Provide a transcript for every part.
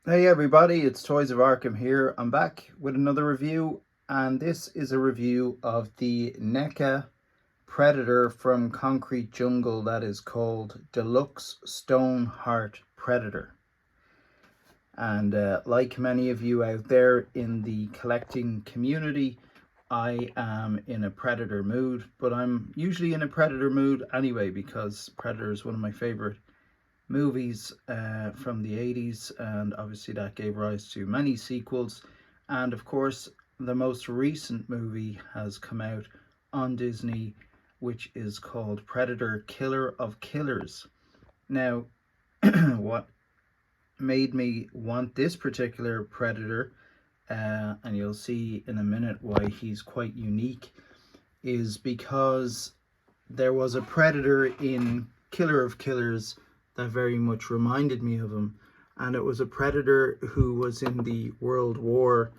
Hey everybody, it's Toys of Arkham here. I'm back with another review, and this is a review of the Neca Predator from Concrete Jungle that is called Deluxe Stone Heart Predator. And like many of you out there in the collecting community, I am in a Predator mood, but I'm usually in a Predator mood anyway because Predator is one of my favorite movies from the 80s, and obviously that gave rise to many sequels. And of course, the most recent movie has come out on Disney, which is called Predator Killer of Killers. Now, what made me want this particular Predator, and you'll see in a minute why he's quite unique, is because there was a Predator in Killer of Killers that very much reminded me of him. And it was a Predator who was in the World War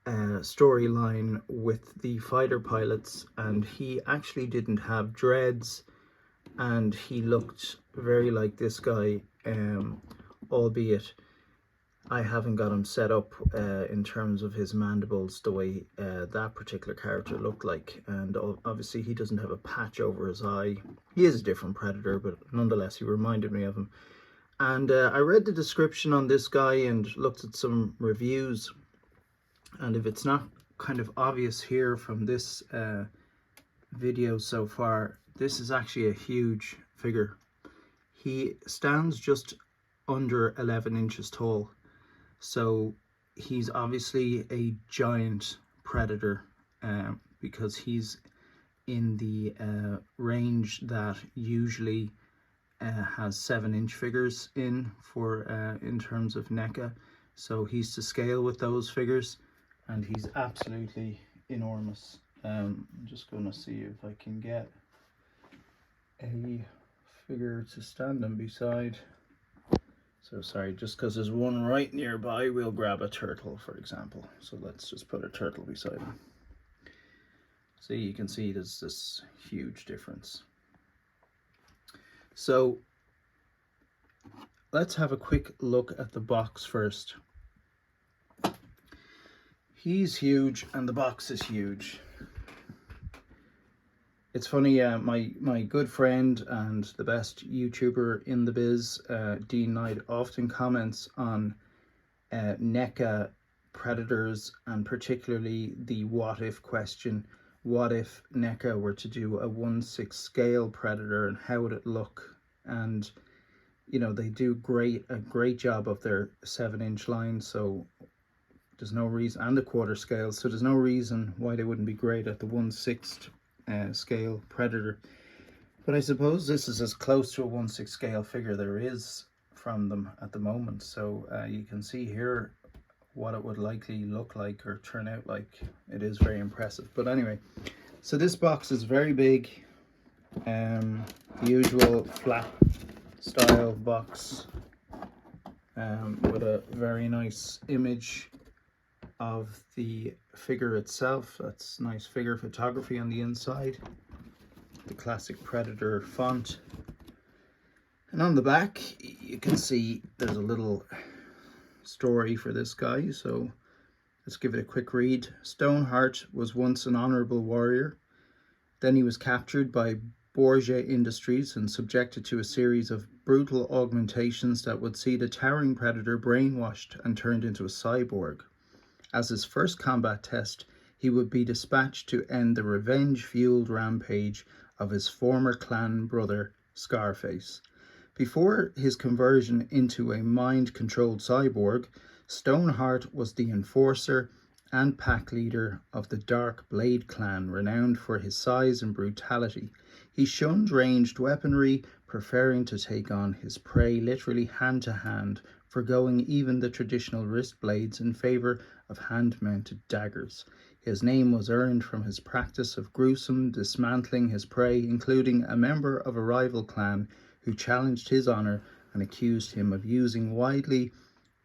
storyline with the fighter pilots, and he actually didn't have dreads, and he looked very like this guy, albeit I haven't got him set up in terms of his mandibles the way that particular character looked like. And obviously he doesn't have a patch over his eye. He is a different Predator, but nonetheless he reminded me of him. And I read the description on this guy and looked at some reviews. And if it's not kind of obvious here from this video so far, this is actually a huge figure. He stands just under 11 inches tall. So he's obviously a giant predator because he's in the range that usually has 7-inch figures in terms of NECA. So he's to scale with those figures, and he's absolutely enormous. I'm just going to see if I can get a figure to stand him beside. So sorry, just because there's one right nearby, we'll grab a turtle, for example. So let's just put a turtle beside him. See, you can see there's this huge difference. So let's have a quick look at the box first. He's huge and the box is huge. It's funny, my good friend and the best YouTuber in the biz, Dean Knight, often comments on NECA predators, and particularly the what if question. What if NECA were to do a 1/6 scale predator, and how would it look? And you know, they do a great job of their 7-inch line, so there's no reason, and the quarter scale, so there's no reason why they wouldn't be great at the 1/6 scale predator. But I suppose this is as close to a 1/6 scale figure there is from them at the moment. So you can see here what it would likely look like or turn out like. It is very impressive. But anyway, so this box is very big. The usual flat style box with a very nice image of the figure itself. That's nice figure photography on the inside. The classic Predator font. And on the back, you can see there's a little story for this guy, so let's give it a quick read. Stoneheart was once an honorable warrior. Then he was captured by Borgia Industries and subjected to a series of brutal augmentations that would see the towering predator brainwashed and turned into a cyborg. As his first combat test, he would be dispatched to end the revenge-fueled rampage of his former clan brother, Scarface. Before his conversion into a mind-controlled cyborg, Stoneheart was the enforcer and pack leader of the Dark Blade clan, renowned for his size and brutality. He shunned ranged weaponry, preferring to take on his prey literally hand to hand, forgoing even the traditional wrist blades in favor of hand-mounted daggers. His name was earned from his practice of gruesome dismantling his prey, including a member of a rival clan who challenged his honor and accused him of using widely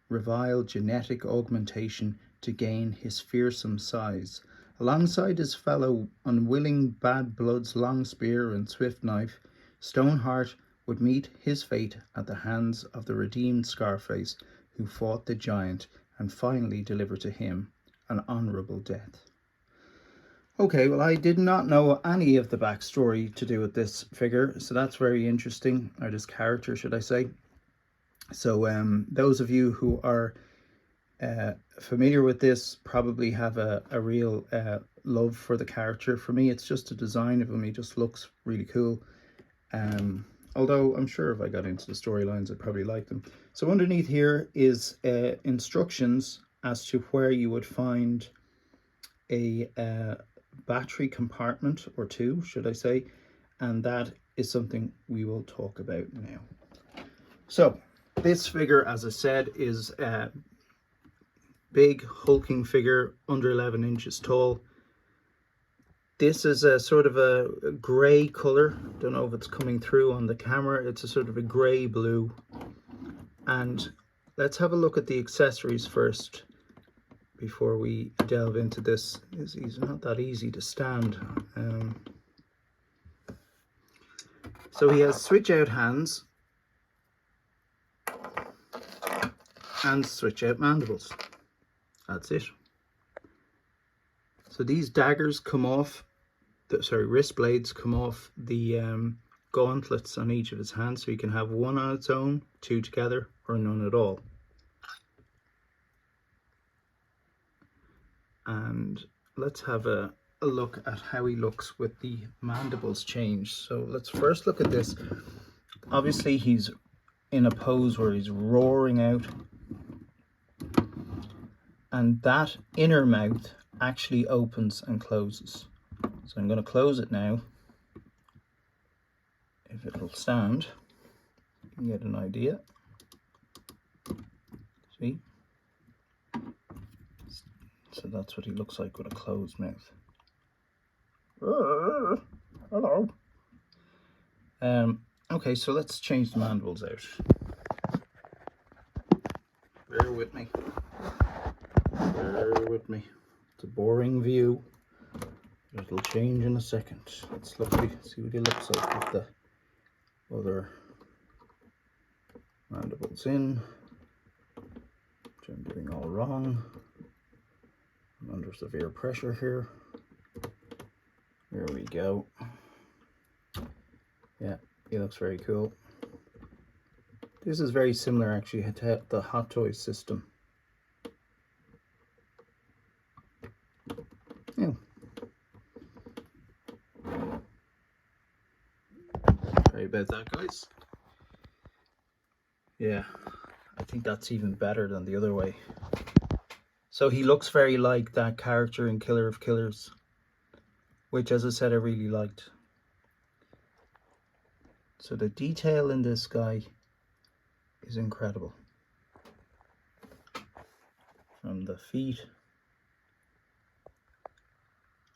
reviled genetic augmentation to gain his fearsome size. Alongside his fellow unwilling bad blood's long spear and swift knife, Stoneheart would meet his fate at the hands of the redeemed Scarface, who fought the giant and finally delivered to him an honourable death. Okay, well, I did not know any of the backstory to do with this figure, so that's very interesting, or this character, should I say. So those of you who are familiar with this probably have a real love for the character. For me, it's just a design of him. He just looks really cool. Although I'm sure if I got into the storylines, I'd probably like them. So underneath here is instructions as to where you would find a battery compartment, or two, should I say, and that is something we will talk about now. So this figure, as I said, is a big hulking figure, under 11 inches tall. This is a sort of a grey colour. Don't know if it's coming through on the camera. It's a sort of a grey blue. And let's have a look at the accessories first before we delve into this. He's not that easy to stand. So he has switch out hands and switch out mandibles. That's it. So these daggers come off, wrist blades come off the gauntlets on each of his hands, so you can have one on its own, two together, or none at all. And let's have a look at how he looks with the mandibles changed. So let's first look at this. Obviously he's in a pose where he's roaring out, and that inner mouth actually opens and closes. So I'm going to close it now. If it'll stand, you can get an idea. See? So that's what he looks like with a closed mouth. Hello. Okay, so let's change the mandibles out. Bear with me. Bear with me. It's a boring view. It'll change in a second. Let's see what he looks like with the other mandibles in, which I'm doing all wrong. I'm under severe pressure here. There we go. Yeah, he looks very cool. This is very similar actually to the Hot Toys system. Yeah. Sorry about that, guys. Yeah, I think that's even better than the other way. So he looks very like that character in Killer of Killers, which, as I said, I really liked. So the detail in this guy is incredible. From the feet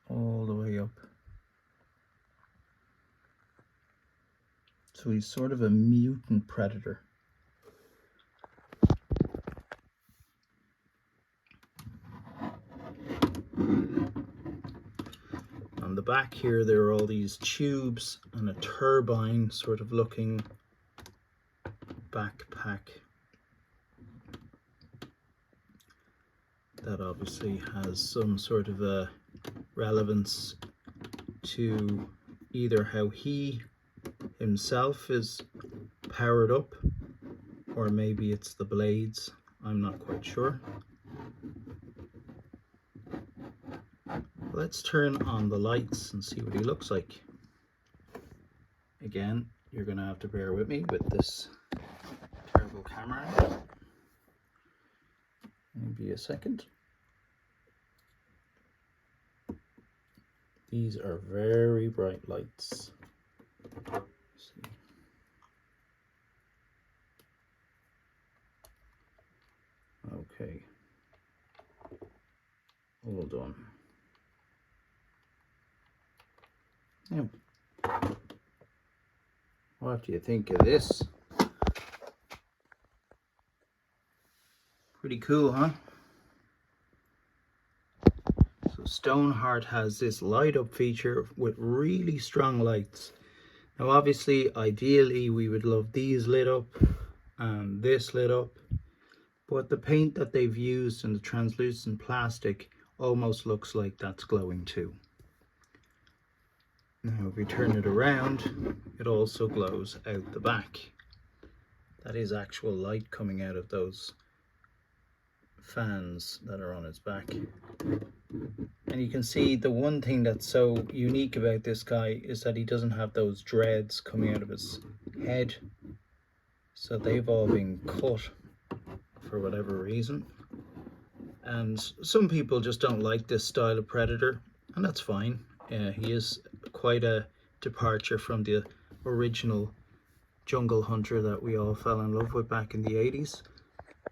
all the way up. So he's sort of a mutant predator. On the back here, there are all these tubes and a turbine sort of looking backpack that obviously has some sort of a relevance to either how he himself is powered up, or maybe it's the blades. I'm not quite sure. Let's turn on the lights and see what he looks like. Again, you're going to have to bear with me with this terrible camera. Maybe a second. These are very bright lights. See. Okay. All done. Now, what do you think of this? Pretty cool, huh? So Stoneheart has this light up feature with really strong lights. Now obviously, ideally, we would love these lit up and this lit up, but the paint that they've used and the translucent plastic almost looks like that's glowing too. Now if we turn it around, it also glows out the back. That is actual light coming out of those fans that are on its back. And you can see the one thing that's so unique about this guy is that he doesn't have those dreads coming out of his head. So they've all been cut for whatever reason. And some people just don't like this style of predator, and that's fine. He is quite a departure from the original jungle hunter that we all fell in love with back in the 80s.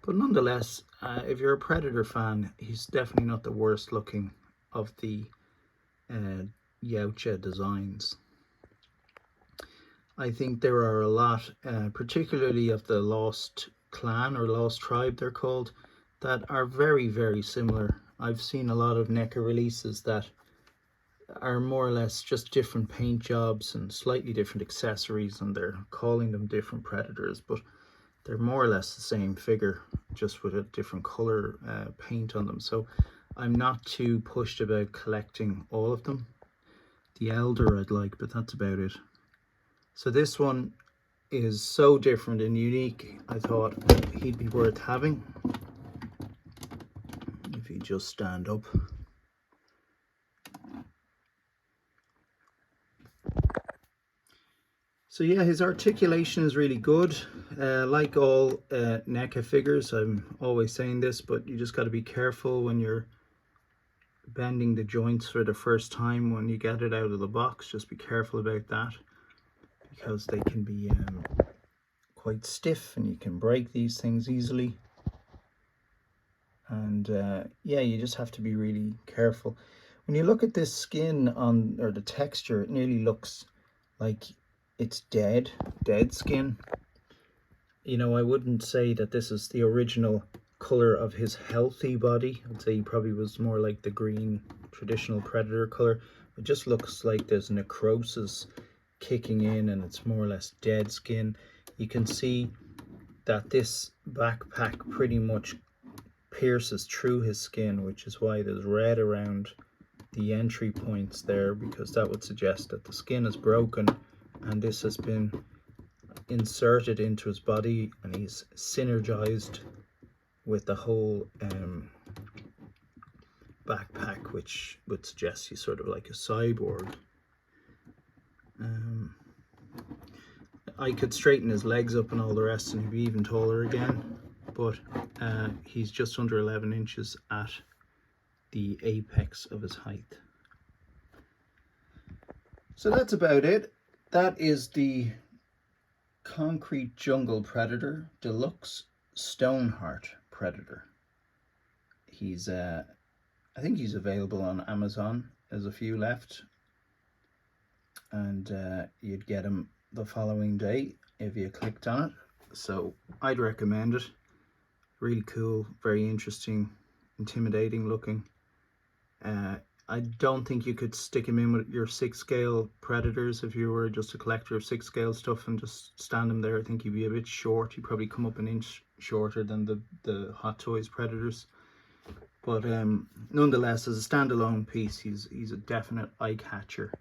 But nonetheless, if you're a predator fan, he's definitely not the worst looking of the Yautja designs. I think there are a lot, particularly of the Lost Clan or Lost Tribe they're called, that are very, very similar. I've seen a lot of Neca releases that are more or less just different paint jobs and slightly different accessories, and they're calling them different predators, but they're more or less the same figure, just with a different color paint on them. So I'm not too pushed about collecting all of them. The Elder I'd like, but that's about it. So this one is so different and unique, I thought he'd be worth having. If you just stand up. So yeah, his articulation is really good. Like all Neca figures, I'm always saying this, but you just got to be careful when you're bending the joints for the first time when you get it out of the box. Just be careful about that, because they can be quite stiff and you can break these things easily. And yeah, you just have to be really careful. When you look at this skin on, or the texture, it nearly looks like it's dead skin. You know, I wouldn't say that this is the original color of his healthy body. I'd say he probably was more like the green traditional predator color. It just looks like there's necrosis kicking in and it's more or less dead skin. You can see that this backpack pretty much pierces through his skin, which is why there's red around the entry points there, because that would suggest that the skin is broken and this has been inserted into his body and he's synergized with the whole backpack, which would suggest he's sort of like a cyborg. I could straighten his legs up and all the rest and he'd be even taller again, but he's just under 11 inches at the apex of his height. So that's about it. That is the Concrete Jungle Predator Deluxe Stoneheart Predator. He's I think he's available on Amazon. There's a few left, and you'd get him the following day if you clicked on it. So I'd recommend it. Really cool, very interesting, intimidating looking. I don't think you could stick him in with your 6 scale predators if you were just a collector of 6 scale stuff and just stand him there. I think he'd be a bit short. He'd probably come up an inch shorter than the Hot Toys predators. But nonetheless, as a standalone piece, he's a definite eye catcher,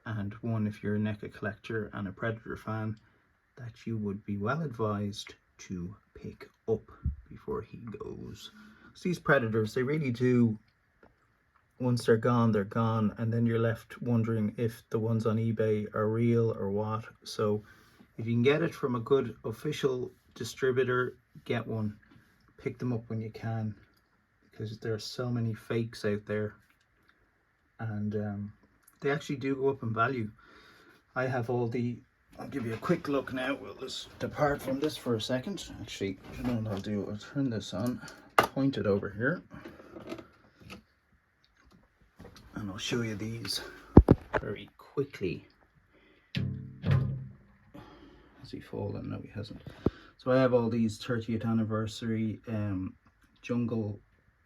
and one, if you're a Neca collector and a predator fan, that you would be well advised to pick up before he goes. So these predators, they really do, once they're gone, and then you're left wondering if the ones on eBay are real or what. So if you can get it from a good official distributor, get one. Pick them up when you can, because there are so many fakes out there, and they actually do go up in value. I have all the, I'll give you a quick look now. We'll just depart from this for a second. Actually, you know what I'll do? I'll turn this on, point it over here, and I'll show you these very quickly. Has he fallen? No, he hasn't. So I have all these 30th anniversary jungle,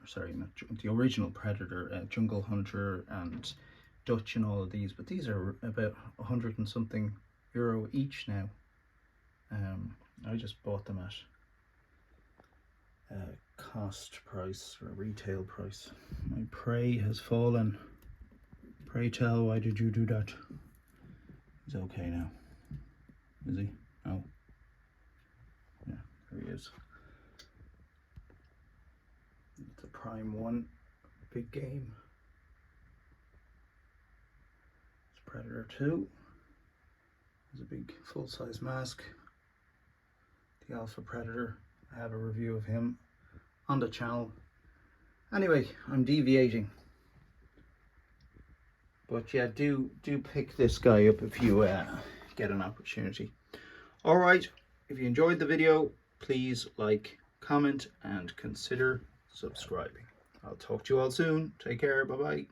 sorry, not the original Predator, Jungle Hunter and Dutch and all of these, but these are about 100 and something euro each now. I just bought them at cost price or retail price. My prey has fallen. Pray tell, why did you do that? He's okay now. Is he? No. Yeah, there he is. It's a prime one. Big game. It's Predator 2. There's a big full-size mask. The Alpha Predator. I have a review of him on the channel. Anyway, I'm deviating. But yeah, do pick this guy up if you get an opportunity. Alright, if you enjoyed the video, please like, comment, and consider subscribing. I'll talk to you all soon. Take care. Bye-bye.